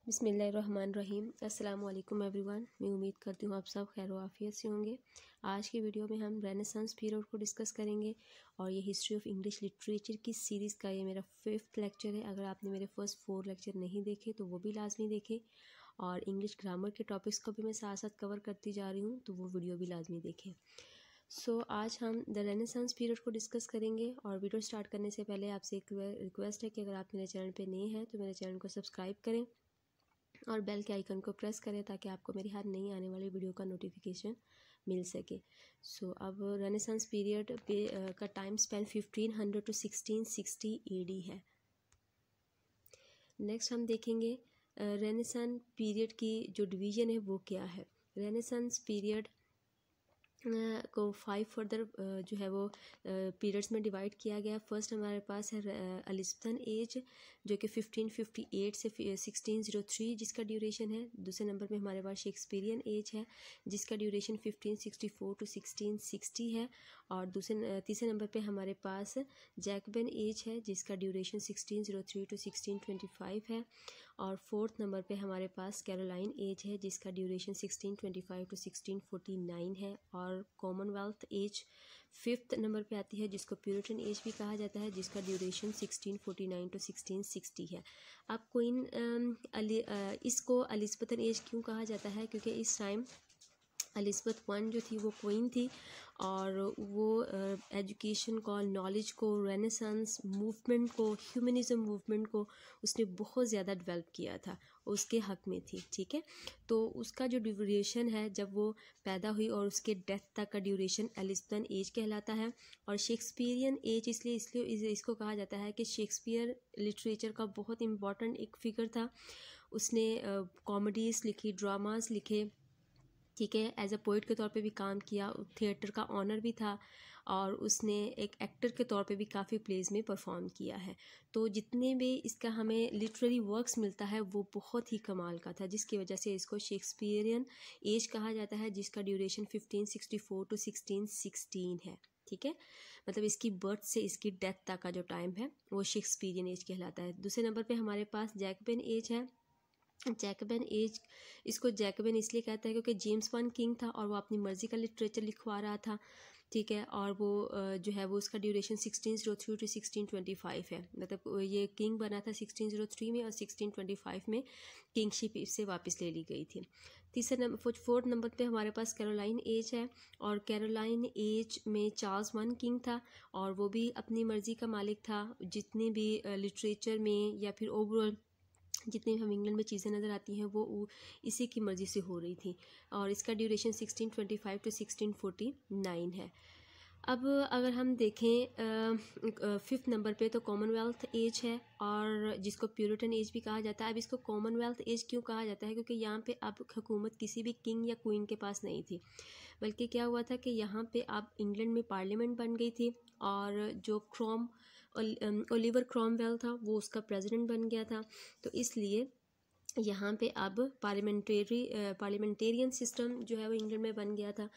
बिस्मिल्लाहिर्रहमानिर्रहीम। अस्सलाम वालेकुम एवरीवन। मैं उम्मीद करती हूँ आप सब खैर व आफियत से होंगे। आज की वीडियो में हम रेनेसांस पीरियड को डिस्कस करेंगे और ये हिस्ट्री ऑफ इंग्लिश लिटरेचर की सीरीज़ का ये मेरा 5th लेक्चर है। अगर आपने मेरे फर्स्ट 4 लेक्चर नहीं देखे तो वो भी लाजमी देखें और इंग्लिश ग्रामर के टॉपिक्स को भी मैं साथ साथ कवर करती जा रही हूँ, तो वो वीडियो भी लाजमी देखें। आज हम द रेनेसांस पीरियड को डिस्कस करेंगे और वीडियो स्टार्ट करने से पहले आपसे एक रिक्वेस्ट है कि अगर आप मेरे चैनल पे नए हैं तो मेरे चैनल को सब्सक्राइब करें और बेल के आइकन को प्रेस करें ताकि आपको मेरी हर नई आने वाली वीडियो का नोटिफिकेशन मिल सके। अब रेनेसांस पीरियड का टाइम स्पेन 1500 टू 1660 AD है। नेक्स्ट हम देखेंगे रेनेसांस पीरियड की जो डिवीज़न है वो क्या है। रेनेसांस पीरियड को 5 फर्दर जो है वो पीरियड्स में डिवाइड किया गया। फर्स्ट हमारे पास है एलिज़ाबेथन एज जो कि 1558 से 1603 जिसका ड्यूरेशन है। दूसरे नंबर पे हमारे पास शेक्सपियरियन एज है जिसका ड्यूरेशन 1564 टू 1660 है। और तीसरे नंबर पे हमारे पास जैकबन एज है जिसका ड्यूरेशन 1603 टू 1625 है। और फोर्थ नंबर पे हमारे पास कैरोलाइन एज है जिसका ड्यूरेशन 1625 टू 1649 है। और कॉमनवेल्थ एज 5th नंबर पे आती है जिसको प्यूरिटन एज भी कहा जाता है जिसका ड्यूरेशन 1649 टू 1660 है। अब इसको एलिज़ाबेथन एज क्यों कहा जाता है, क्योंकि इस टाइम एलिज़ाबेथ वन जो थी वो क्वीन थी और वो एजुकेशन को, नॉलेज को, रेनेसांस मूवमेंट को, ह्यूमनिज़म मूवमेंट को उसने बहुत ज़्यादा डेवलप किया था, उसके हक़ में थी। ठीक है, तो उसका जो ड्यूरेशन है जब वो पैदा हुई और उसके डेथ तक का ड्यूरेशन एलिज़ाबेथन एज कहलाता है। और शेक्सपियरियन एज इसलिए इसको कहा जाता है कि शेक्सपियर लिटरेचर का बहुत इम्पॉर्टेंट एक फिगर था। उसने कॉमेडीज़ लिखी, ड्रामास लिखे, ठीक है, एज अ पोइट के तौर पे भी काम किया, थिएटर का ऑनर भी था और उसने एक एक्टर के तौर पे भी काफ़ी प्लेज में परफॉर्म किया है। तो जितने भी इसका हमें लिटरेरी वर्क्स मिलता है वो बहुत ही कमाल का था, जिसकी वजह से इसको शेक्सपियरियन एज कहा जाता है जिसका ड्यूरेशन 1564 टू 1616 है। ठीक है, मतलब इसकी बर्थ से इसकी डेथ तक का जो टाइम है वो शेक्सपियरियन एज कहलाता है। दूसरे नंबर पे हमारे पास जैकबन एज है। जैकबन एज, इसको जैकबन इसलिए कहता है क्योंकि जेम्स वन किंग था और वो अपनी मर्ज़ी का लिटरेचर लिखवा रहा था। ठीक है, और वो जो है वो उसका ड्यूरेशन 1603 टू 1625 है। मतलब ये किंग बना था 1603 में और 1625 में किंगशिप इससे वापस ले ली गई थी। फोर्थ नंबर पे हमारे पास कैरोलाइन एज है और कैरोलाइन एज में चार्ल्स वन किंग था और वो भी अपनी मर्ज़ी का मालिक था। जितने भी लिटरेचर में या फिर ओवरऑल जितनी हम इंग्लैंड में चीज़ें नज़र आती हैं वो इसी की मर्ज़ी से हो रही थी और इसका ड्यूरेशन 1625 टू 1649 है। अब अगर हम देखें 5th नंबर पे तो कॉमनवेल्थ एज है और जिसको प्यूरिटन एज भी कहा जाता है। अब इसको कॉमनवेल्थ एज क्यों कहा जाता है, क्योंकि यहाँ पे अब हुकूमत किसी भी किंग या क्वीन के पास नहीं थी, बल्कि क्या हुआ था कि यहाँ पे अब इंग्लैंड में पार्लियामेंट बन गई थी और जो ओलिवर क्रॉमवेल था वो उसका प्रेसिडेंट बन गया था। तो इसलिए यहाँ पे अब पार्लियामेंटेरियन सिस्टम जो है वो इंग्लैंड में बन गया था,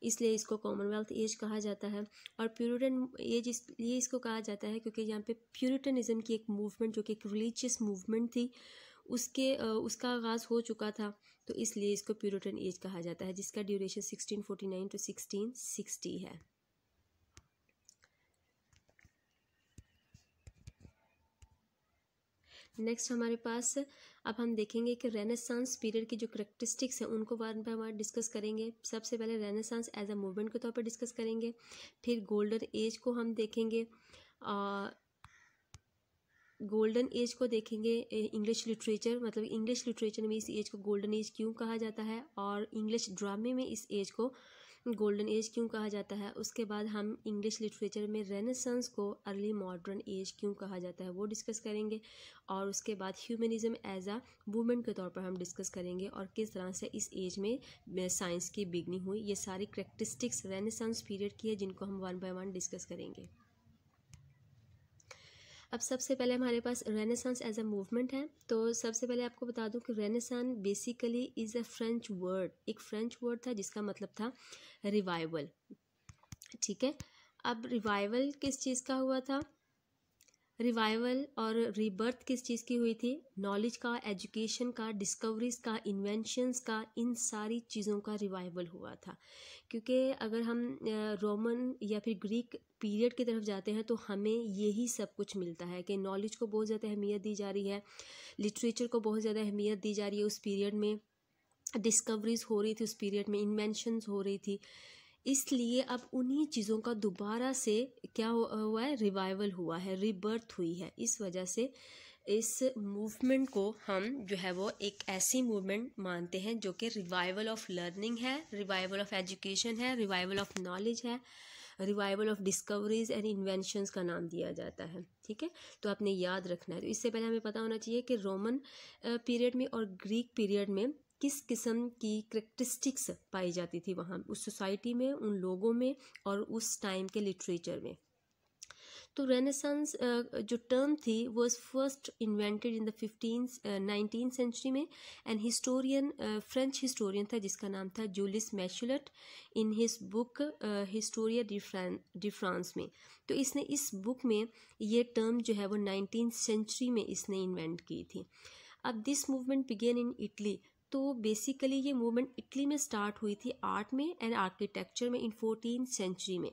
इसलिए इसको कॉमनवेल्थ एज कहा जाता है। और प्यूरिटन एज इसलिए इसको कहा जाता है क्योंकि यहाँ पे प्यूरिटनिज्म की एक मूवमेंट जो कि एक रिलीजियस मूवमेंट थी उसका आगाज़ हो चुका था, तो इसलिए इसको प्यूरिटन एज कहा जाता है जिसका ड्यूरेशन 1649 टू 1660 है। नेक्स्ट हमारे पास अब हम देखेंगे कि रेनेसांस पीरियड की जो करेक्टरिस्टिक्स हैं उनको वन बाय वन डिस्कस करेंगे। सबसे पहले रेनेसांस एज अ मूवमेंट के तौर पर डिस्कस करेंगे, फिर गोल्डन एज को हम देखेंगे, गोल्डन एज को देखेंगे इंग्लिश लिटरेचर, मतलब इंग्लिश लिटरेचर में इस एज को गोल्डन एज क्यों कहा जाता है और इंग्लिश ड्रामे में इस एज को गोल्डन एज क्यों कहा जाता है। उसके बाद हम इंग्लिश लिटरेचर में रेनेसांस को अर्ली मॉडर्न एज क्यों कहा जाता है वो डिस्कस करेंगे। और उसके बाद ह्यूमनिज़म एज अ मूवमेंट के तौर पर हम डिस्कस करेंगे और किस तरह से इस एज में साइंस की बिगनिंग हुई। ये सारी करेक्टरिस्टिक्स रेनेसांस पीरियड की है जिनको हम वन बाय वन डिस्कस करेंगे। अब सबसे पहले हमारे पास रेनेसांस एज अ मूवमेंट है। तो सबसे पहले आपको बता दूं कि renaissance basically is a French word, एक फ्रेंच वर्ड था जिसका मतलब था रिवाइवल। ठीक है, अब रिवाइवल किस चीज़ का हुआ था, रिवाइवल और रीबर्थ किस चीज़ की हुई थी? नॉलेज का, एजुकेशन का, डिस्कवरीज का, इन्वेंशंस का, इन सारी चीज़ों का रिवाइवल हुआ था। क्योंकि अगर हम रोमन या फिर ग्रीक पीरियड की तरफ जाते हैं तो हमें यही सब कुछ मिलता है कि नॉलेज को बहुत ज़्यादा अहमियत दी जा रही है, लिटरेचर को बहुत ज़्यादा अहमियत दी जा रही है उस पीरियड में, डिस्कवरीज हो रही थी उस पीरियड में, इन्वेंशंस हो रही थी। इसलिए अब उन्हीं चीज़ों का दोबारा से क्या हुआ है? रिवाइवल हुआ है, रीबर्थ हुई है। इस वजह से इस मूवमेंट को हम जो है वो एक ऐसी मूवमेंट मानते हैं जो कि रिवाइवल ऑफ लर्निंग है, रिवाइवल ऑफ एजुकेशन है, रिवाइवल ऑफ नॉलेज है, revival of discoveries and inventions का नाम दिया जाता है। ठीक है, तो आपने याद रखना है। तो इससे पहले हमें पता होना चाहिए कि रोमन पीरियड में और ग्रीक पीरियड में किस किस्म की करेक्टरिस्टिक्स पाई जाती थी वहाँ उस सोसाइटी में, उन लोगों में और उस टाइम के लिटरेचर में। तो रेनेसांस जो टर्म थी वो first invented in the 19th century में। एंड हिस्टोरियन, फ्रेंच हिस्टोरियन था जिसका नाम था Julius Michelet, in his book historia de France में। तो इसने इस बुक में ये टर्म जो है वो 19th सेंचुरी में इसने इन्वेंट की थी। अब this movement began in Italy. तो बेसिकली ये मूवमेंट इटली में स्टार्ट हुई थी आर्ट में एंड आर्किटेक्चर में इन 14th सेंचुरी में।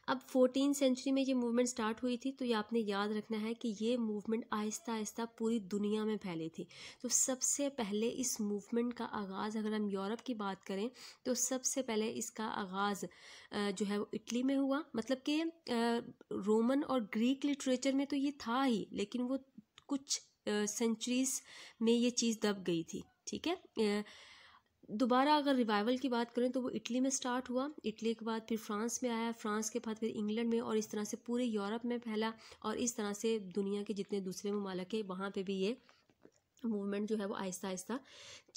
अब 14th सेंचुरी में ये मूवमेंट स्टार्ट हुई थी, तो ये आपने याद रखना है कि ये मूवमेंट आहिस्ता आहिस्ता पूरी दुनिया में फैली थी। तो सबसे पहले इस मूवमेंट का आगाज़, अगर हम यूरोप की बात करें तो सबसे पहले इसका आगाज़ जो है वो इटली में हुआ। मतलब कि रोमन और ग्रीक लिटरेचर में तो ये था ही, लेकिन वो कुछ सेंचुरीज में ये चीज़ दब गई थी। ठीक है, दोबारा अगर रिवाइवल की बात करें तो वो इटली में स्टार्ट हुआ, इटली के बाद फिर फ्रांस में आया, फ्रांस के बाद फिर इंग्लैंड में, और इस तरह से पूरे यूरोप में फैला, और इस तरह से दुनिया के जितने दूसरे ममालिक है वहाँ पे भी ये मूवमेंट जो है वो आहिस्ता आहिस्ता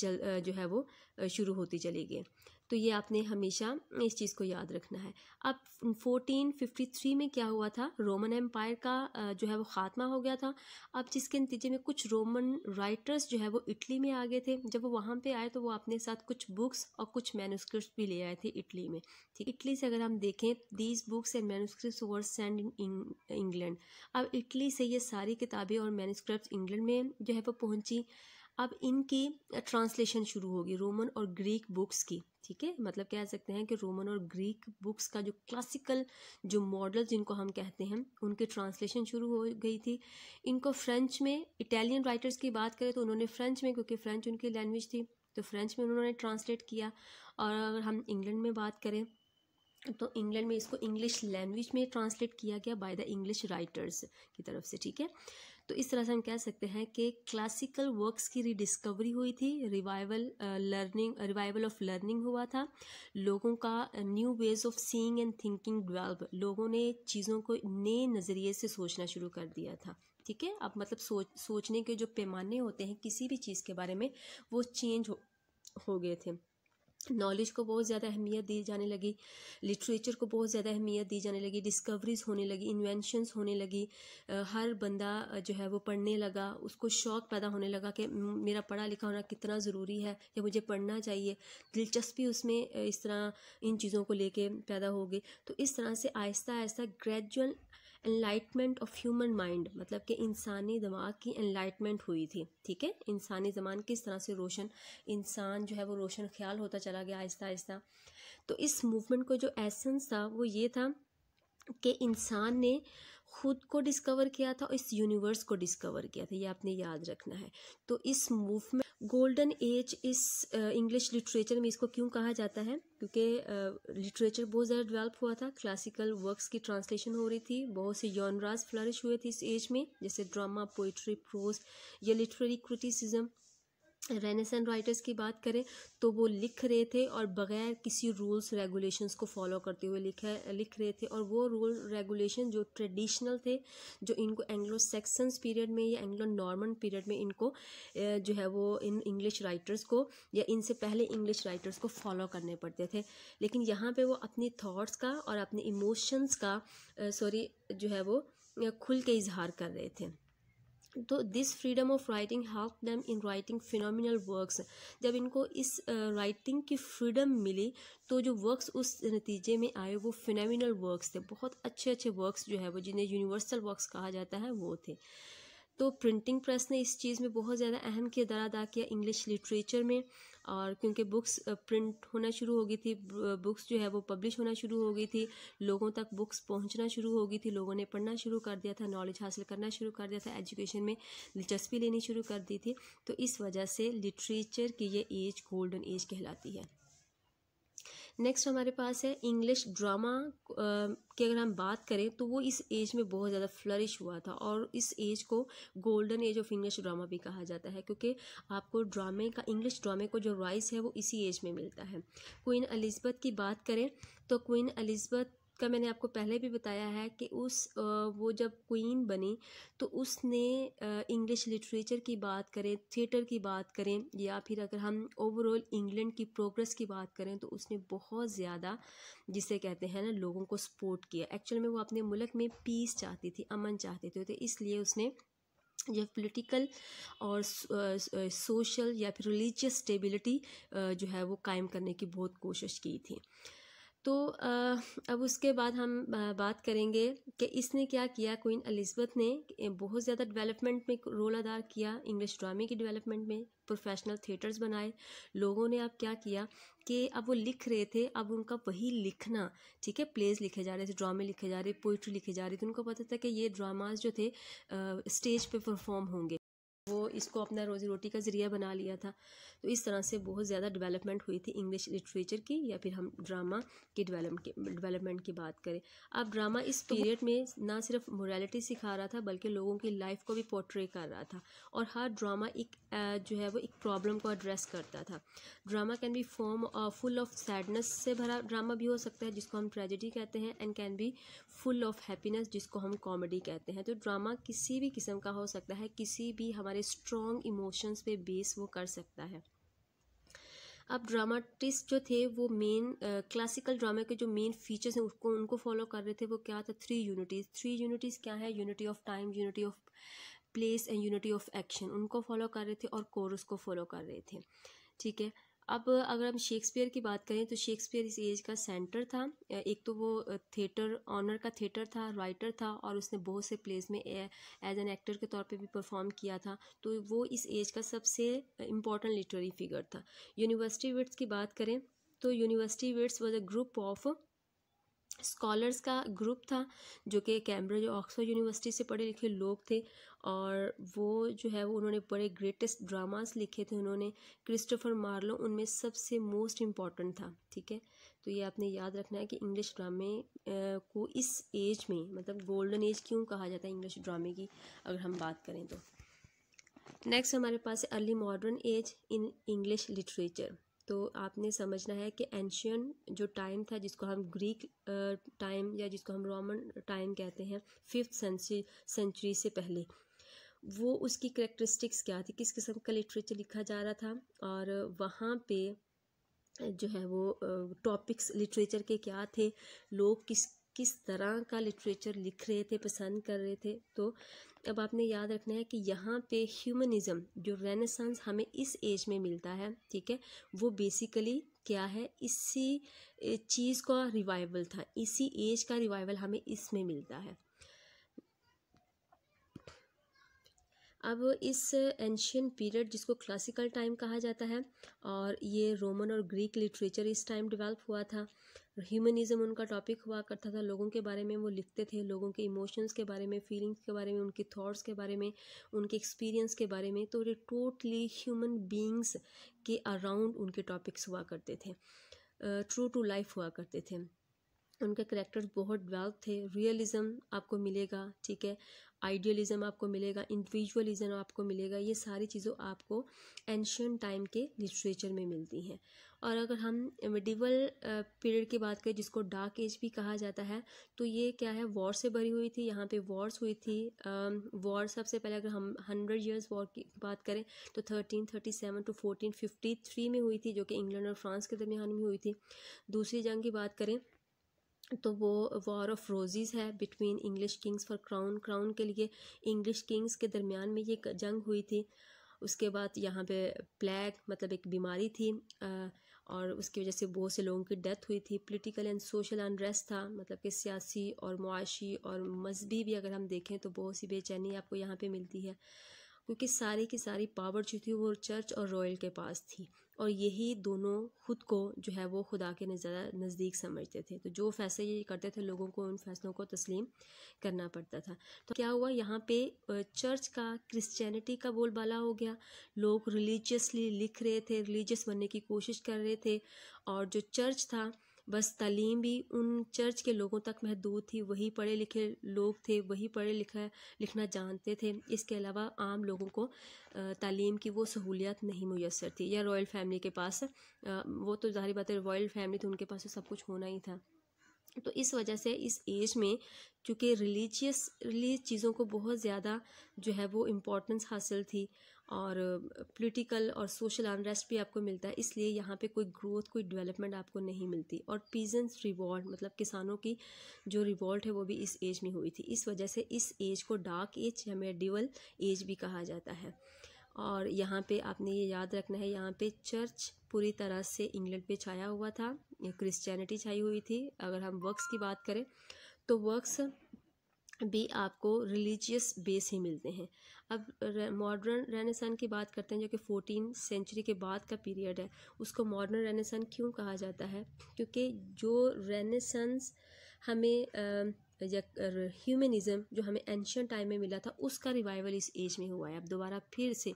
जो है वो शुरू होती चली गई। तो ये आपने हमेशा इस चीज़ को याद रखना है। अब 1453 में क्या हुआ था? रोमन एम्पायर का जो है वो ख़ात्मा हो गया था। अब जिसके नतीजे में कुछ रोमन राइटर्स जो है वो इटली में आ गए थे। जब वो वहाँ पे आए तो वो अपने साथ कुछ बुक्स और कुछ मैन्युस्क्रिप्ट्स भी ले आए थे इटली में। ठीक, इटली से अगर हम देखें, these books and manuscripts were send in England. अब इटली से ये सारी किताबें और मैन्युस्क्रिप्ट्स इंग्लैंड में जो है वो पहुँची। अब इनकी ट्रांसलेशन शुरू होगी रोमन और ग्रीक बुक्स की। ठीक है, मतलब कह सकते हैं कि रोमन और ग्रीक बुक्स का जो क्लासिकल जो मॉडल जिनको हम कहते हैं उनकी ट्रांसलेशन शुरू हो गई थी। इनको फ्रेंच में, इटालियन राइटर्स की बात करें तो उन्होंने फ्रेंच में, क्योंकि फ्रेंच उनकी लैंग्वेज थी, तो फ्रेंच में उन्होंने ट्रांसलेट किया। और अगर हम इंग्लैंड में बात करें तो इंग्लैंड में इसको इंग्लिश लैंग्वेज में ट्रांसलेट किया गया बाय द इंग्लिश राइटर्स की तरफ से। ठीक है, तो इस तरह से हम कह सकते हैं कि क्लासिकल वर्क्स की रिडिस्कवरी हुई थी, रिवाइवल ऑफ लर्निंग हुआ था, लोगों का new ways of seeing and thinking develop, लोगों ने चीज़ों को नए नज़रिए से सोचना शुरू कर दिया था। ठीक है, अब मतलब सोचने के जो पैमाने होते हैं किसी भी चीज़ के बारे में वो चेंज हो गए थे। नॉलेज को बहुत ज़्यादा अहमियत दी जाने लगी, लिटरेचर को बहुत ज़्यादा अहमियत दी जाने लगी, डिस्कवरीज होने लगी, इन्वेंशंस होने लगी। हर बंदा जो है वो पढ़ने लगा, उसको शौक़ पैदा होने लगा कि मेरा पढ़ा लिखा होना कितना ज़रूरी है या मुझे पढ़ना चाहिए, दिलचस्पी उसमें इस तरह इन चीज़ों को लेके पैदा हो गई। तो इस तरह से Aahista Aahista gradual enlightenment of human mind, मतलब कि इंसानी दिमाग की एनलाइटमेंट हुई थी। ठीक है, इंसानी ज़बान किस तरह से रोशन, इंसान जो है वो रोशन ख्याल होता चला गया आहिस्ता आहिस्ता। तो इस मूवमेंट को जो एसेंस था वो ये था कि इंसान ने खुद को डिस्कवर किया था और इस यूनिवर्स को डिस्कवर किया था, ये आपने याद रखना है। तो इस मूवमेंट गोल्डन एज इस इंग्लिश लिटरेचर में इसको क्यों कहा जाता है? क्योंकि लिटरेचर बहुत ज़्यादा डेवलप हुआ था, क्लासिकल वर्क्स की ट्रांसलेशन हो रही थी, बहुत से जॉनरास फ्लरिश हुए थे इस एज में, जैसे ड्रामा, पोइट्री, प्रोज या लिटरेरी क्रिटिसिज्म। रेनेसां राइटर्स की बात करें तो वो लिख रहे थे और बग़ैर किसी रूल्स रेगुलेशंस को फॉलो करते हुए लिख रहे थे, और वो रूल रेगुलेशन जो ट्रेडिशनल थे, जो इनको एंग्लो सैक्सन्स पीरियड में या एंग्लो नॉर्मन पीरियड में इनको जो है वो इन इंग्लिश राइटर्स को या इनसे पहले इंग्लिश राइटर्स को फॉलो करने पड़ते थे। लेकिन यहाँ पे वो अपनी थाट्स का और अपने इमोशंस का जो है वो खुल के इजहार कर रहे थे। तो this freedom of writing help them in writing phenomenal works. जब इनको इस राइटिंग की फ्रीडम मिली तो जो वर्क्स उस नतीजे में आए वो फिनोमिनल वर्क्स थे, बहुत अच्छे अच्छे वर्क्स जो है वो जिन्हें यूनिवर्सल वर्क्स कहा जाता है वो थे। तो प्रिंटिंग प्रेस ने इस चीज़ में बहुत ज़्यादा अहम किरदार अदा किया इंग्लिश लिटरेचर में, और क्योंकि बुक्स प्रिंट होना शुरू हो गई थी, बुक्स जो है वो पब्लिश होना शुरू हो गई थी, लोगों तक बुक्स पहुंचना शुरू हो गई थी, लोगों ने पढ़ना शुरू कर दिया था, नॉलेज हासिल करना शुरू कर दिया था, एजुकेशन में दिलचस्पी लेनी शुरू कर दी थी। तो इस वजह से लिटरेचर की ये एज गोल्डन एज कहलाती है। नेक्स्ट हमारे पास है इंग्लिश ड्रामा की अगर हम बात करें तो वो इस एज में बहुत ज़्यादा फ्लरिश हुआ था, और इस एज को golden age of English drama भी कहा जाता है, क्योंकि आपको ड्रामे का, इंग्लिश ड्रामे को जो राइज है वो इसी एज में मिलता है। क्वीन एलिज़ाबेथ की बात करें तो क्वीन एलिज़ाबेथ का मैंने आपको पहले भी बताया है कि वो जब क्वीन बनी तो उसने इंग्लिश लिटरेचर की बात करें, थिएटर की बात करें, या फिर अगर हम ओवरऑल इंग्लैंड की प्रोग्रेस की बात करें तो उसने बहुत ज़्यादा, जिसे कहते हैं ना, लोगों को सपोर्ट किया। एक्चुअल में वो अपने मुल्क में पीस चाहती थी, अमन चाहती थी, तो इसलिए उसने जो पॉलिटिकल और सोशल या फिर रिलीजियस स्टेबिलिटी जो है वो कायम करने की बहुत कोशिश की थी। तो अब उसके बाद हम बात करेंगे कि इसने क्या किया। क्वीन एलिज़ाबेथ ने बहुत ज़्यादा डेवलपमेंट में रोल अदा किया, इंग्लिश ड्रामे की डेवलपमेंट में, प्रोफेशनल थिएटर्स बनाए। लोगों ने अब क्या किया कि अब वो लिख रहे थे, अब उनका वही लिखना, ठीक है, प्लेज लिखे जा रहे थे, ड्रामे लिखे जा रहे, पोइट्री लिखे जा रही थी, उनको पता था कि ये ड्रामाज जो थे स्टेज पे परफॉर्म होंगे, वो इसको अपना रोजी रोटी का ज़रिया बना लिया था। तो इस तरह से बहुत ज़्यादा डेवलपमेंट हुई थी इंग्लिश लिटरेचर की, या फिर हम ड्रामा की डेवलपमेंट की बात करें। अब ड्रामा इस पीरियड में ना सिर्फ मोरालिटी सिखा रहा था बल्कि लोगों की लाइफ को भी पोर्ट्रे कर रहा था, और हर ड्रामा एक जो है वो एक प्रॉब्लम को एड्रेस करता था। Drama can be form full of sadness से भरा ड्रामा भी हो सकता है जिसको हम ट्रेजेडी कहते हैं, and can be full of happiness जिसको हम कॉमेडी कहते हैं। तो ड्रामा किसी भी किस्म का हो सकता है, किसी भी हमारे स्ट्रॉन्ग इमोशंस पे बेस वो कर सकता है। अब ड्रामाटिस्ट जो थे वो मेन क्लासिकल ड्रामे के जो मेन फीचर्स हैं उनको फॉलो कर रहे थे। वो क्या था? 3 यूनिटीज़। 3 यूनिटीज़ क्या है? Unity of time, unity of place and unity of action, उनको फॉलो कर रहे थे, और कोरस को फॉलो कर रहे थे, ठीक है। अब अगर हम शेक्सपियर की बात करें तो शेक्सपियर इस एज का सेंटर था। एक तो वो थिएटर ऑनर का थिएटर था, राइटर था, और उसने बहुत से प्लेस में एज एन एक्टर के तौर पे भी परफॉर्म किया था। तो वो इस एज का सबसे इम्पॉर्टेंट लिटरेरी फिगर था। यूनिवर्सिटी विट्स की बात करें तो University Wits was a group of scholars का ग्रुप था जो कि कैम्ब्रिज और ऑक्सफोर्ड यूनिवर्सिटी से पढ़े लिखे लोग थे, और वो जो है वो उन्होंने बड़े ग्रेटेस्ट ड्रामास लिखे थे। उन्होंने क्रिस्टोफर मार्लो उनमें सबसे मोस्ट इम्पॉर्टेंट था, ठीक है। तो ये आपने याद रखना है कि इंग्लिश ड्रामे को इस एज में, मतलब गोल्डन एज क्यों कहा जाता है इंग्लिश ड्रामे की, अगर हम बात करें तो। नेक्स्ट हमारे पास है early modern age in English literature. तो आपने समझना है कि एंशियन जो टाइम था, जिसको हम ग्रीक टाइम या जिसको हम रोमन टाइम कहते हैं, 5th सेंचुरी से पहले, वो उसकी करेक्टरिस्टिक्स क्या थी, किस किस्म का लिटरेचर लिखा जा रहा था, और वहाँ पे जो है वो टॉपिक्स लिटरेचर के क्या थे, लोग किस तरह का लिटरेचर लिख रहे थे, पसंद कर रहे थे। तो अब आपने याद रखना है कि यहाँ पे ह्यूमनिज़्म जो रेनेसांस हमें इस एज में मिलता है, ठीक है, वो बेसिकली क्या है, इसी चीज़ का रिवाइवल था, इसी एज का रिवाइवल हमें इसमें मिलता है। अब इस एंशियन पीरियड जिसको क्लासिकल टाइम कहा जाता है, और ये रोमन और ग्रीक लिटरेचर इस टाइम डेवलप हुआ था। ह्यूमनिज़्म उनका टॉपिक हुआ करता था, लोगों के बारे में वो लिखते थे, लोगों के इमोशंस के बारे में, फीलिंग्स के बारे में, उनके थॉट्स के बारे में, उनके एक्सपीरियंस के बारे में। तो ये टोटली ह्यूमन बीइंग्स के अराउंड उनके टॉपिक्स हुआ करते थे, ट्रू टू लाइफ हुआ करते थे। उनके करेक्टर्स बहुत डेवलप थे। रियलिज़म आपको मिलेगा, ठीक है, आइडियलिज़म आपको मिलेगा, इंडिविजुअलिज़म आपको मिलेगा। ये सारी चीज़ों आपको एंशियंट टाइम के लिटरेचर में मिलती हैं। और अगर हम मिडिवल पीरियड की बात करें जिसको डार्क एज भी कहा जाता है, तो ये क्या है, वॉर से भरी हुई थी। यहाँ पे वॉर्स हुई थी। वॉर सबसे पहले अगर हम 100 ईयर्स वॉर की बात करें तो 1337 to 1453 में हुई थी, जो कि इंग्लैंड और फ्रांस के दरमियान में हुई थी। दूसरी जंग की बात करें तो वो वॉर ऑफ रोज़ीज़ है between English Kings for crown. Crown के लिए इंग्लिश किंग्स के दरमियान में ये जंग हुई थी। उसके बाद यहाँ पे प्लेग मतलब एक बीमारी थी और उसकी वजह से बहुत से लोगों की डेथ हुई थी। पॉलिटिकल एंड सोशल अनरेस्ट था, मतलब कि सियासी और मुआशी और मजहबी भी अगर हम देखें तो बहुत सी बेचैनी आपको यहाँ पे मिलती है, क्योंकि सारी की सारी पावर जो थी वो चर्च और रॉयल के पास थी, और यही दोनों खुद को जो है वो खुदा के ज़्यादा नज़दीक समझते थे। तो जो फैसले ये करते थे लोगों को उन फैसलों को तस्लीम करना पड़ता था। तो क्या हुआ यहाँ पे चर्च का क्रिश्चियनिटी का बोलबाला हो गया। लोग रिलीजियसली लिख रहे थे, रिलीजियस बनने की कोशिश कर रहे थे, और जो चर्च था बस तालीम भी उन चर्च के लोगों तक महदूद थी। वही पढ़े लिखे लोग थे, वही पढ़े लिखना जानते थे। इसके अलावा आम लोगों को तालीम की वो सहूलियत नहीं मुयसर थी। या रॉयल फैमिली के पास वो तो ज़ाहिर बात है रॉयल फैमिली थी, उनके पास तो सब कुछ होना ही था। तो इस वजह से इस एज में चूँकि रिलीजियस चीज़ों को बहुत ज़्यादा जो है वो इम्पोर्टेंस हासिल थी, और पॉलिटिकल और सोशल अनरेस्ट भी आपको मिलता है, इसलिए यहाँ पे कोई ग्रोथ कोई डेवलपमेंट आपको नहीं मिलती। और पीजेंट्स रिवॉल्ट मतलब किसानों की जो रिवॉल्ट है वो भी इस एज में हुई थी। इस वजह से इस एज को डार्क एज या मेडिवल एज भी कहा जाता है। और यहाँ पे आपने ये याद रखना है, यहाँ पे चर्च पूरी तरह से इंग्लैंड पे छाया हुआ था, क्रिश्चियनिटी छाई हुई थी। अगर हम वर्क्स की बात करें तो वर्क्स भी आपको रिलीजियस बेस ही मिलते हैं। अब मॉडर्न रेनेसन की बात करते हैं, जो कि 14th सेंचुरी के बाद का पीरियड है। उसको मॉडर्न रेनेसन क्यों कहा जाता है? क्योंकि जो रेनेसंस हमें ह्यूमनिज़्म जो हमें एंशियंट टाइम में मिला था, उसका रिवाइवल इस एज में हुआ है। अब दोबारा फिर से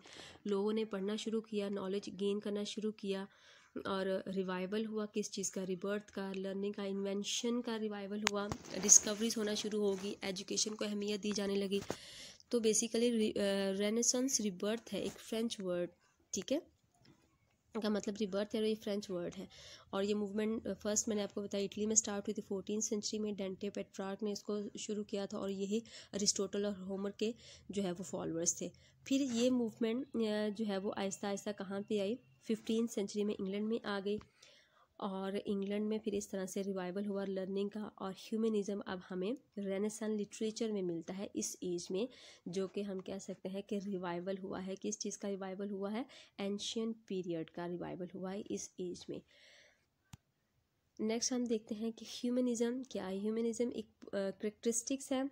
लोगों ने पढ़ना शुरू किया, नॉलेज गेन करना शुरू किया, और रिवाइवल हुआ किस चीज़ का? रिबर्थ का, लर्निंग का, इन्वेंशन का रिवाइवल हुआ, डिस्कवरीज होना शुरू होगी, एजुकेशन को अहमियत दी जाने लगी। तो बेसिकली रेनेसांस रिबर्थ है, एक फ्रेंच वर्ड, ठीक है, का मतलब रिबर्थ है, और ये फ्रेंच वर्ड है। और ये मूवमेंट फर्स्ट मैंने आपको बताया इटली में स्टार्ट हुई थी 14th सेंचुरी में। डेंटे पेट्रार्क ने इसको शुरू किया था, और यही अरिस्टोटल और होमर के जो है वो फॉलोअर्स थे। फिर ये मूवमेंट जो है वो आहिस्ता आहिस्ता कहाँ पे आई? 15th सेंचुरी में इंग्लैंड में आ गई, और इंग्लैंड में फिर इस तरह से रिवाइवल हुआ लर्निंग का, और ह्यूमनिज़्म अब हमें रेनेसांस लिटरेचर में मिलता है इस एज में, जो कि हम कह सकते हैं कि रिवाइवल हुआ है। किस चीज़ का रिवाइवल हुआ है? एंशियंट पीरियड का रिवाइवल हुआ है इस एज में। नेक्स्ट हम देखते हैं कि ह्यूमनिज़्म क्या है। ह्यूमनिज़्म एक करेक्टरिस्टिक्स है।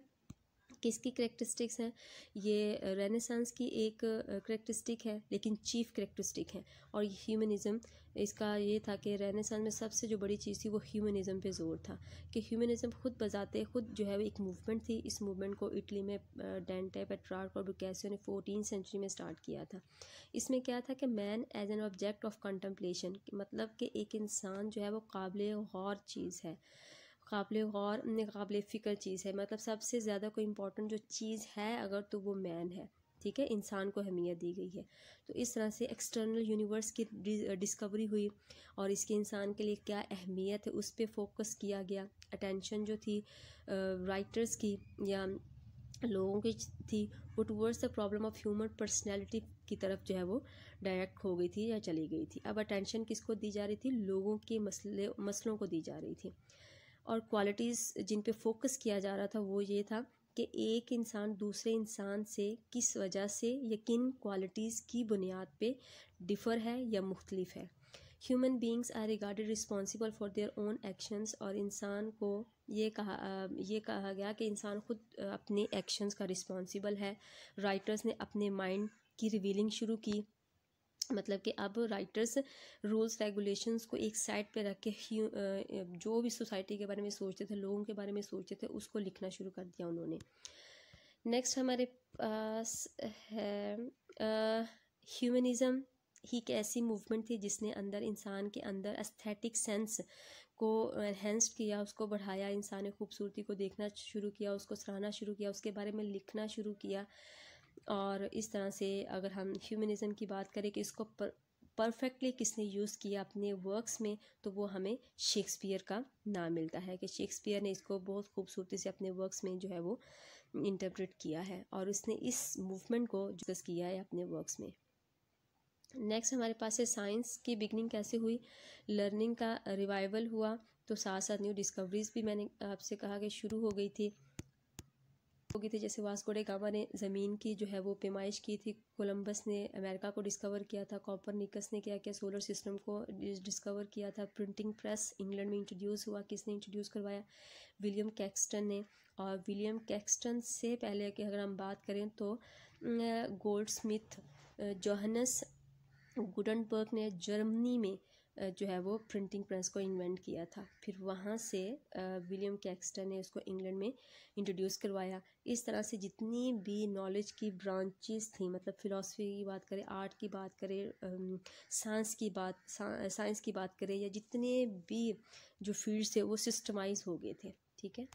किसकी करेक्टरिस्टिक्स हैं? ये रेनेसांस की एक करेक्टरिस्टिक है, लेकिन चीफ करेक्टरिस्टिक है। और ह्यूमनिज़्म इसका ये था कि रेनेसांस में सबसे जो बड़ी चीज़ थी वो ह्यूमनिज़्म पे जोर था, कि ह्यूमनिज़्म खुद बजाते खुद जो है एक मूवमेंट थी। इस मूवमेंट को इटली में डेंटे पेट्रार्क और बुकेसियो ने 14th सेंचुरी में स्टार्ट किया था। इसमें क्या था कि man as an object of contemplation, मतलब कि एक इंसान जो है वो काबिल गौर चीज़ है, काबिल गौर काबिल फ़िक्र चीज़ है। मतलब सबसे ज़्यादा कोई इम्पोर्टेंट जो चीज़ है अगर, तो वो मैन है, ठीक है, इंसान को अहमियत दी गई है। तो इस तरह से एक्सटर्नल यूनिवर्स की डिस्कवरी हुई, और इसके इंसान के लिए क्या अहमियत है उस पर फोकस किया गया। अटेंशन जो थी राइटर्स की या लोगों की थी वो towards the problem of human personality की तरफ जो है वो डायरेक्ट हो गई थी या चली गई थी। अब अटेंशन किसको दी जा रही थी? लोगों के मसलों को दी जा रही थी। और क्वालिटीज़ जिन पे फोकस किया जा रहा था वो ये था कि एक इंसान दूसरे इंसान से किस वजह से या किन क्वालिटीज़ की बुनियाद पे डिफ़र है या मुख्तलिफ है। Human beings are regarded responsible for their own actions, और इंसान को ये कहा गया कि इंसान खुद अपने एक्शंस का रिस्पॉन्सिबल है। राइटर्स ने अपने माइंड की रिवीलिंग शुरू की, मतलब कि अब राइटर्स रूल्स रेगुलेशंस को एक साइड पे रख के जो भी सोसाइटी के बारे में सोचते थे, लोगों के बारे में सोचते थे, उसको लिखना शुरू कर दिया उन्होंने। नेक्स्ट हमारे पास है ह्यूमनिज़्म ही एक ऐसी मूवमेंट थी जिसने इंसान के अंदर एस्थेटिक सेंस को एनहेंस्ड किया, उसको बढ़ाया। इंसान ने खूबसूरती को देखना शुरू किया, उसको सराहना शुरू किया, उसके बारे में लिखना शुरू किया। और इस तरह से अगर हम ह्यूमनिज़्म की बात करें कि इसको परफेक्टली किसने यूज़ किया अपने वर्क्स में, तो वो हमें शेक्सपियर का नाम मिलता है, कि शेक्सपियर ने इसको बहुत खूबसूरती से अपने वर्क्स में जो है वो इंटरप्रेट किया है, और उसने इस मूवमेंट को डिस्कस किया है अपने वर्क्स में। नेक्स्ट हमारे पास है साइंस की बिगनिंग कैसे हुई? लर्निंग का रिवाइवल हुआ। तो साथ साथ न्यू डिस्कवरीज भी मैंने आपसे कहा कि शुरू हो गई थी जैसे वास्को डे गामा ने ज़मीन की जो है वो पैमाइश की थी, कोलंबस ने अमेरिका को डिस्कवर किया था, कॉपरनिकस ने क्या किया, सोलर सिस्टम को डिस्कवर किया था, प्रिंटिंग प्रेस इंग्लैंड में इंट्रोड्यूस हुआ, किसने इंट्रोड्यूस करवाया, विलियम कैक्सटन ने। और विलियम कैक्सटन से पहले कि अगर हम बात करें तो गोल्ड स्मिथ, जोहानस गुडनबर्ग ने जर्मनी में जो है वो प्रिंटिंग प्रेस को इन्वेंट किया था। फिर वहाँ से विलियम कैक्सटन ने उसको इंग्लैंड में इंट्रोड्यूस करवाया। इस तरह से जितनी भी नॉलेज की ब्रांचेस थी, मतलब फ़िलासफ़ी की बात करें, आर्ट की बात करें, साइंस की बात करें, या जितने भी जो फील्ड्स थे वो सिस्टमाइज हो गए थे। ठीक है,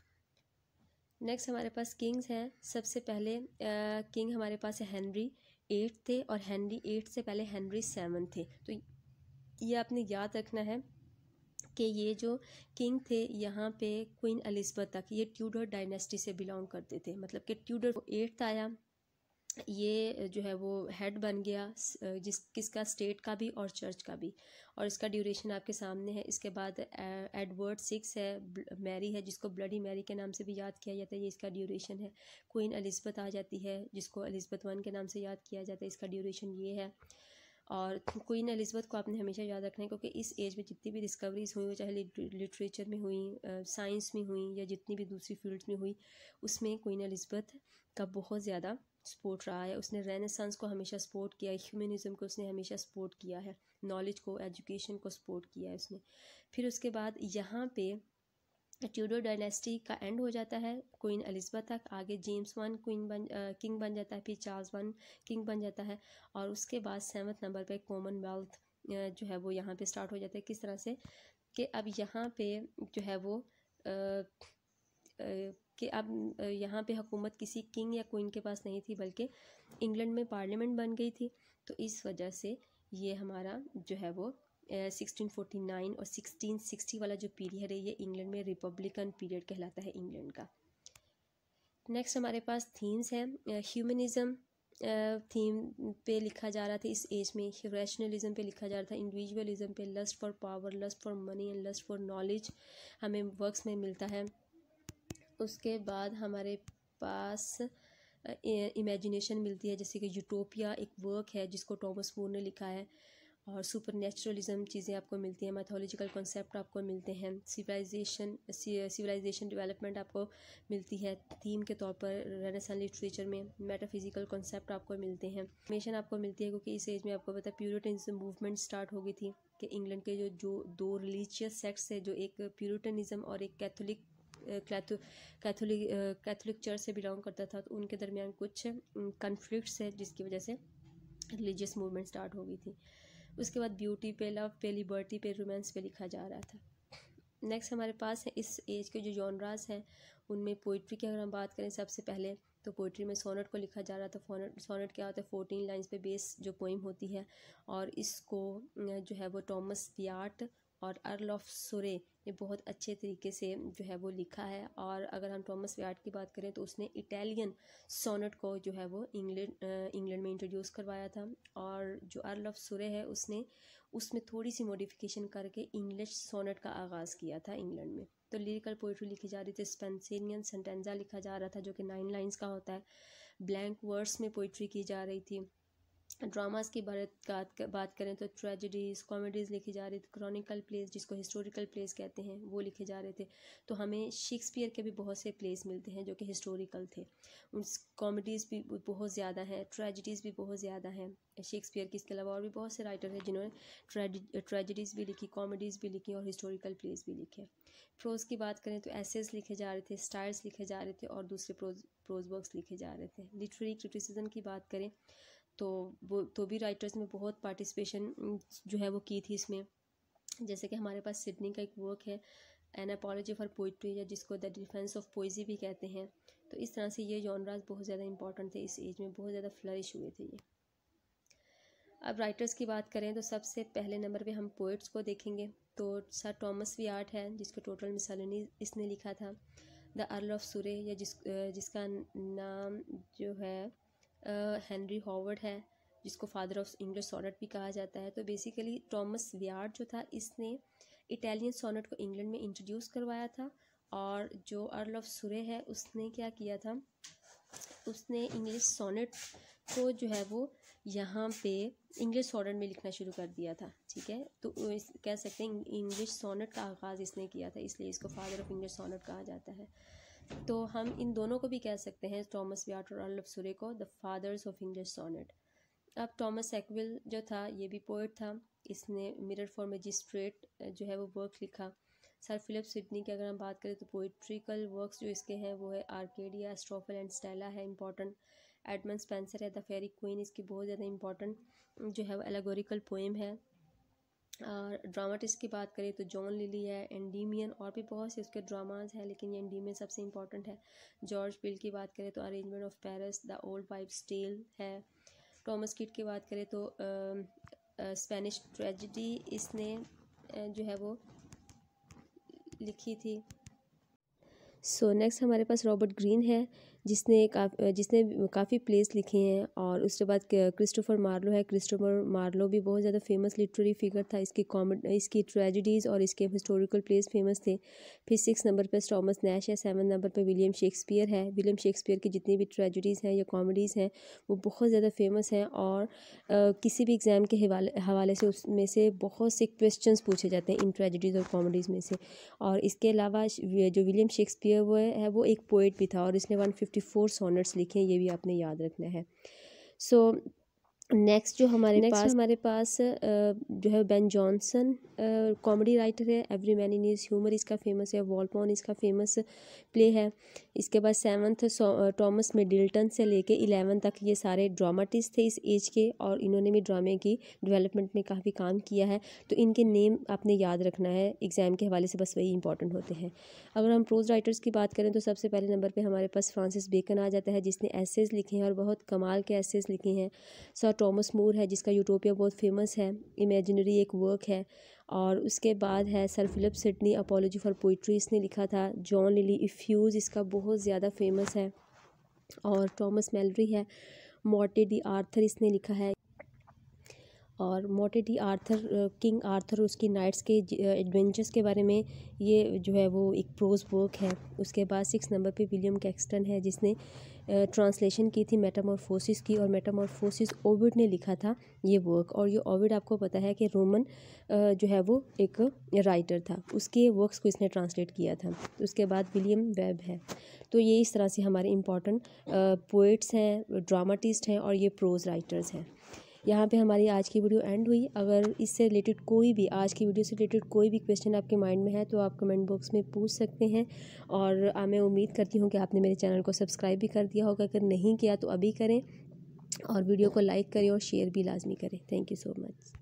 नेक्स्ट हमारे पास किंग्स हैं। सबसे पहले किंग हमारे पास है हेनरी 8 थे, और हेनरी 8 से पहले हेनरी 7 थे। तो ये आपने याद रखना है कि ये जो किंग थे यहाँ पे क्वीन एलिज़ाबेथ तक ये ट्यूडर डायनेस्टी से बिलोंग करते थे। मतलब कि ट्यूडर 8 आया, ये जो है वो हेड बन गया किसका, स्टेट का भी और चर्च का भी, और इसका ड्यूरेशन आपके सामने है। इसके बाद एडवर्ड 6 है, मैरी है जिसको ब्लडी मैरी के नाम से भी याद किया जाता है, ये इसका ड्यूरेशन है। क्वीन एलिज़ाबेथ आ जाती है जिसको एलिज़ाबेथ 1 के नाम से याद किया जाता है, इसका ड्यूरेशन ये है। और क्वीन एलिज़ाबेथ को आपने हमेशा याद रखना है क्योंकि इस एज में जितनी भी डिस्कवरीज हुई, चाहे लिटरेचर में हुई, साइंस में हुई, या जितनी भी दूसरी फील्ड्स में हुई, उसमें क्वीन एलिज़ाबेथ का बहुत ज़्यादा सपोर्ट रहा है। उसने रेनेसांस को हमेशा सपोर्ट किया है, ह्यूमनिज़म को उसने हमेशा सपोर्ट किया है, नॉलेज को, एजुकेशन को सपोर्ट किया है उसने। फिर उसके बाद यहाँ पे ट्यूडर डायनेस्टी का एंड हो जाता है क्वीन एलिज़ाबेथ तक। आगे जेम्स 1 किंग बन जाता है, फिर चार्ल्स 1 किंग बन जाता है, और उसके बाद 7वें नंबर पे कॉमनवेल्थ जो है वो यहाँ पे स्टार्ट हो जाता है। किस तरह से कि अब यहाँ पे जो है वो कि अब यहाँ पे हुकूमत किसी किंग या क्वीन के पास नहीं थी, बल्कि इंग्लैंड में पार्लियामेंट बन गई थी। तो इस वजह से ये हमारा जो है वो 1649 और 1660 वाला जो पीरियड है, ये इंग्लैंड में रिपब्लिकन पीरियड कहलाता है इंग्लैंड का। नेक्स्ट हमारे पास थीम्स हैं। ह्यूमनिज़म थीम पे लिखा जा रहा था इस एज में, रैशनलिज्म पे लिखा जा रहा था, इंडिविजुअलिज्म पे, lust for power, lust for money and lust for knowledge हमें वर्क्स में मिलता है। उसके बाद हमारे पास इमेजिनेशन मिलती है, जैसे कि यूटोपिया एक वर्क है जिसको टॉमस मूर ने लिखा है, और सुपर नेचुरलिज्म चीज़ें आपको मिलती हैं, मैथोलॉजिकल कॉन्सेप्ट आपको मिलते हैं, सिविलाइजेशन डेवलपमेंट आपको मिलती है थीम के तौर पर। रेनेसांस लिटरेचर में मेटाफिजिकल कॉन्सेप्ट आपको मिलते हैं, इंफॉर्मेशन आपको मिलती है, क्योंकि इस एज में आपको पता है प्यूरिटनिज्म मूवमेंट स्टार्ट हो गई थी कि इंग्लैंड के जो दो रिलीजियस सेक्ट्स है, जो एक प्यूरिटनिज्म और एक कैथोलिक चर्च से बिलोंग करता था, तो उनके दरमियान कुछ कन्फ्लिक्ट्स है जिसकी वजह से रिलीजियस मूवमेंट स्टार्ट हो गई थी। उसके बाद ब्यूटी पे, लव पे, लिबर्टी पे, रोमांस पे लिखा जा रहा था। नेक्स्ट हमारे पास है इस एज के जो जॉनरास हैं उनमें पोइट्री की अगर हम बात करें सबसे पहले, तो पोइट्री में सोनेट को लिखा जा रहा था। सोनेट क्या होता है, 14 लाइंस पे बेस जो पोइम होती है, और इसको जो है वो टॉमस वियाट और अर्ल ऑफ सुरे ने बहुत अच्छे तरीके से जो है वो लिखा है। और अगर हम टॉमस वियाट की बात करें तो उसने इटालियन सोनेट को जो है वो इंग्लैंड में इंट्रोड्यूस करवाया था, और जो अर्ल ऑफ सुरे है उसने उसमें थोड़ी सी मॉडिफिकेशन करके इंग्लिश सोनेट का आगाज़ किया था इंग्लैंड में। तो लिरिकल पोइट्री लिखी जा रही थी, स्पेंसेनियन सेंटेंजा लिखा जा रहा था जो कि 9 लाइंस का होता है, ब्लैंक वर्ड्स में पोइट्री की जा रही थी। ड्रामास की बात करें तो ट्रेजेडीज़, कॉमेडीज़ लिखी जा रही थी, क्रॉनिकल प्लेस जिसको हिस्टोरिकल प्लेस कहते हैं वो लिखे जा रहे थे। तो हमें शेक्सपियर के भी बहुत से प्लेस मिलते हैं जो कि हिस्टोरिकल थे। उन कॉमेडीज़ भी बहुत ज़्यादा हैं, ट्रेजेडीज़ भी बहुत ज़्यादा हैं शेक्सपियर की। इसके अलावा और भी बहुत से राइटर हैं जिन्होंने ट्रेजेडीज़ भी लिखी, कॉमेडीज़ भी लिखी और हिस्टोरिकल प्लेस भी लिखे। प्रोज की बात करें तो एसेज लिखे जा रहे थे, स्टाइल्स लिखे जा रहे थे, और दूसरे प्रोज वर्क्स लिखे जा रहे थे। लिटरेरी क्रिटिसिज्म की बात करें तो वो तो भी राइटर्स में बहुत पार्टिसिपेशन जो है वो की थी इसमें। जैसे कि हमारे पास सिडनी का एक वर्क है, एन अपॉलजी फॉर पोइट्री, या जिसको द डिफेंस ऑफ पोइजी भी कहते हैं। तो इस तरह से ये जॉनरास बहुत ज़्यादा इंपॉर्टेंट थे इस एज में, बहुत ज़्यादा फ्लरिश हुए थे ये। अब राइटर्स की बात करें तो सबसे पहले नंबर पे हम पोइट्स को देखेंगे, तो सर टॉमस वियाट है जिसको टोटल मिसलेनी इसने लिखा था। द अर्ल ऑफ सुरे, या जिसका नाम जो है हेनरी हॉवर्ड है, जिसको फादर ऑफ इंग्लिश सोनेट भी कहा जाता है। तो बेसिकली टॉमस वियाट जो था इसने इटालियन सोनेट को इंग्लैंड में इंट्रोड्यूस करवाया था। और जो अर्ल ऑफ सुरे है उसने क्या किया था, उसने इंग्लिश सोनेट को जो है वो यहाँ पे इंग्लिश सोनेट में लिखना शुरू कर दिया था। ठीक है, तो कह सकते हैं इंग्लिश सोनेट का आगाज़ इसने किया था, इसलिए इसको फादर ऑफ इंग्लिश सोनेट कहा जाता है। तो हम इन दोनों को भी कह सकते हैं, थॉमस व्याट और अर्ल ऑफ सुरे को, the fathers of English sonnet. अब थॉमस सेकविल जो था ये भी पोएट था, इसने मिरर फॉर मैजिस्ट्रेट जो है वो वर्क लिखा। सर फिलिप सिडनी की अगर हम बात करें तो पोइट्रिकल वर्क्स जो इसके हैं वो है आर्केडिया, एस्ट्रोफल एंड स्टेला है इंपॉर्टेंट। एडमंड स्पेंसर है द फेरी क्वीन, इसकी बहुत ज़्यादा इंपॉर्टेंट जो है वो एलेगोरिकल पोएम है। और ड्रामाटिस्ट की बात करें तो जॉन लिली है, एंडीमियन, और भी बहुत से उसके ड्रामाज हैं लेकिन ये एंडीमियन सबसे इंपॉर्टेंट है। जॉर्ज पिल की बात करें तो arrangement of Paris, the Old Wives Tale है। टॉमस किड की बात करें तो स्पेनिश ट्रेजेडी इसने जो है वो लिखी थी। सो नेक्स्ट हमारे पास रॉबर्ट ग्रीन है, जिसने काफ़ी प्लेस लिखे हैं। और उसके बाद क्रिस्टोफर मार्लो है। क्रिस्टोफर मार्लो भी बहुत ज़्यादा फेमस लिटरेरी फिगर था, इसकी ट्रेजेडीज़ और इसके हिस्टोरिकल प्लेस फेमस थे। फिर 6 नंबर पर टॉमस नैश है, 7 नंबर पर विलियम शेक्सपियर है। विलियम शेक्सपियर की जितनी भी ट्रेजेडीज़ हैं या कॉमेडीज़ हैं वो बहुत ज़्यादा फेमस हैं, और किसी भी एग्ज़ाम के हवाले से उसमें से बहुत से क्वेश्चंस पूछे जाते हैं इन ट्रेजेडीज़ और कॉमेडीज़ में से। और इसके अलावा जो विलियम शेक्सपियर वो एक पोएट भी था, और इसने 154 सोनेट्स लिखे हैं, ये भी आपने याद रखना है। सो नेक्स्ट हमारे पास जो है बेन जॉनसन कॉमेडी राइटर है। Every man in his humour इसका फेमस है। वॉलपॉन इसका फेमस प्ले है। इसके बाद 7th टॉमस मिडल्टन से लेके 11 तक ये सारे ड्रामाटिस्ट थे इस एज के, और इन्होंने भी ड्रामे की डेवलपमेंट में काफ़ी काम किया है। तो इनके नेम आपने याद रखना है एग्ज़ाम के हवाले से, बस वही इंपॉर्टेंट होते हैं। अगर हम प्रोज राइटर्स की बात करें तो सबसे पहले नंबर पर हमारे पास फ्रांसिस बेकन आ जाता है, जिसने एसेज लिखे हैं और बहुत कमाल के एसेज लिखे हैं। सर टॉमस मूर है, जिसका यूटोपिया बहुत फेमस है, इमेजिनरी एक वर्क है। और उसके बाद है Sir Philip Sidney, Apology for Poetry इसने लिखा था। जॉन लिली, इफ्यूज़ इसका बहुत ज़्यादा फेमस है। और टॉमस मैलरी है, मॉर्टे डी आर्थर इसने लिखा है। और मॉर्टे डी आर्थर, किंग आर्थर उसकी नाइट्स के एडवेंचर्स के बारे में ये जो है वो एक प्रोज वर्क है। उसके बाद 6 नंबर पे विलियम कैक्सटन है, जिसने ट्रांसलेशन की थी मेटामॉर्फोसिस की, और मेटामॉर्फोसिस ओविड ने लिखा था ये वर्क। और ये ओविड आपको पता है कि रोमन जो है वो एक राइटर था, उसके वर्क्स को इसने ट्रांसलेट किया था। उसके बाद विलियम वेब है। तो ये इस तरह से हमारे इम्पॉर्टेंट पोइट्स हैं, ड्रामाटिस्ट हैं, और ये प्रोज राइटर्स हैं। यहाँ पे हमारी आज की वीडियो एंड हुई। अगर इससे रिलेटेड आज की वीडियो से रिलेटेड कोई भी क्वेश्चन आपके माइंड में है तो आप कमेंट बॉक्स में पूछ सकते हैं। और मैं उम्मीद करती हूँ कि आपने मेरे चैनल को सब्सक्राइब भी कर दिया होगा। अगर नहीं किया तो अभी करें, और वीडियो को लाइक करें और शेयर भी लाजमी करें। Thank you so much.